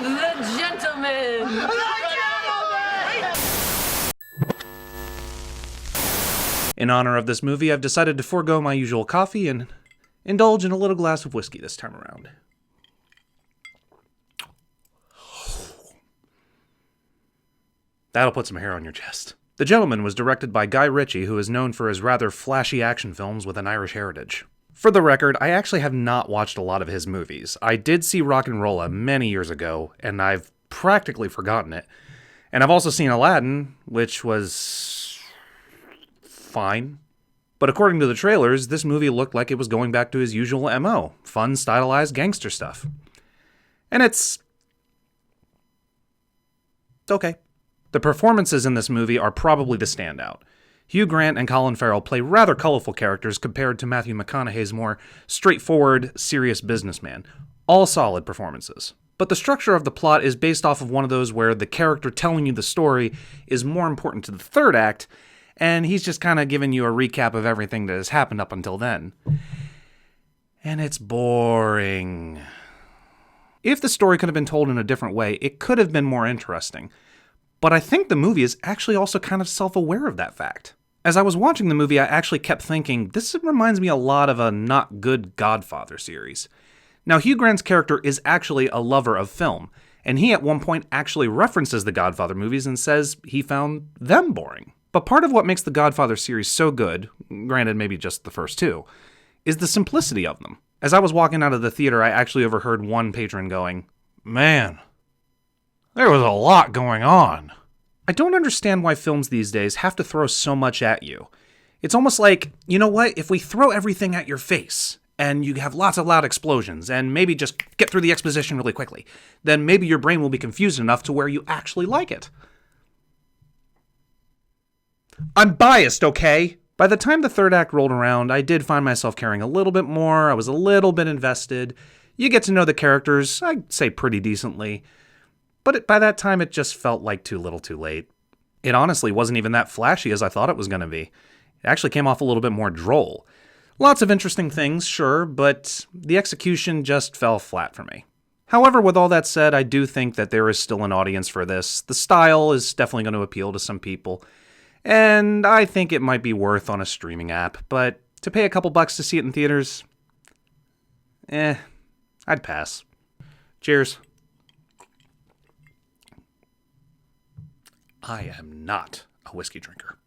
The gentleman! In honor of this movie, I've decided to forego my usual coffee and indulge in a little glass of whiskey this time around. That'll put some hair on your chest. The Gentleman was directed by Guy Ritchie, who is known for his rather flashy action films with an Irish heritage. For the record, I actually have not watched a lot of his movies. I did see Rock'n'Rolla many years ago, and I've practically forgotten it. And I've also seen Aladdin, which was fine. But according to the trailers, this movie looked like it was going back to his usual MO, fun, stylized gangster stuff. And it's okay. The performances in this movie are probably the standout. Hugh Grant and Colin Farrell play rather colorful characters compared to Matthew McConaughey's more straightforward, serious businessman. All solid performances. But the structure of the plot is based off of one of those where the character telling you the story is more important to the third act, and he's just kind of giving you a recap of everything that has happened up until then. And it's boring. If the story could have been told in a different way, it could have been more interesting. But I think the movie is actually also kind of self-aware of that fact. As I was watching the movie, I actually kept thinking, this reminds me a lot of a not good Godfather series. Now, Hugh Grant's character is actually a lover of film, and he at one point actually references the Godfather movies and says he found them boring. But part of what makes the Godfather series so good, granted maybe just the first two, is the simplicity of them. As I was walking out of the theater, I actually overheard one patron going, "Man, there was a lot going on." I don't understand why films these days have to throw so much at you. It's almost like, you know what, if we throw everything at your face, and you have lots of loud explosions, and maybe just get through the exposition really quickly, then maybe your brain will be confused enough to where you actually like it. I'm biased, okay? By the time the third act rolled around, I did find myself caring a little bit more. I was a little bit invested. You get to know the characters, I'd say pretty decently. But by that time, it just felt like too little too late. It honestly wasn't even that flashy as I thought it was going to be. It actually came off a little bit more droll. Lots of interesting things, sure, but the execution just fell flat for me. However, with all that said, I do think that there is still an audience for this. The style is definitely going to appeal to some people. And I think it might be worth on a streaming app, but to pay a couple bucks to see it in theaters, I'd pass. Cheers. I am not a whiskey drinker.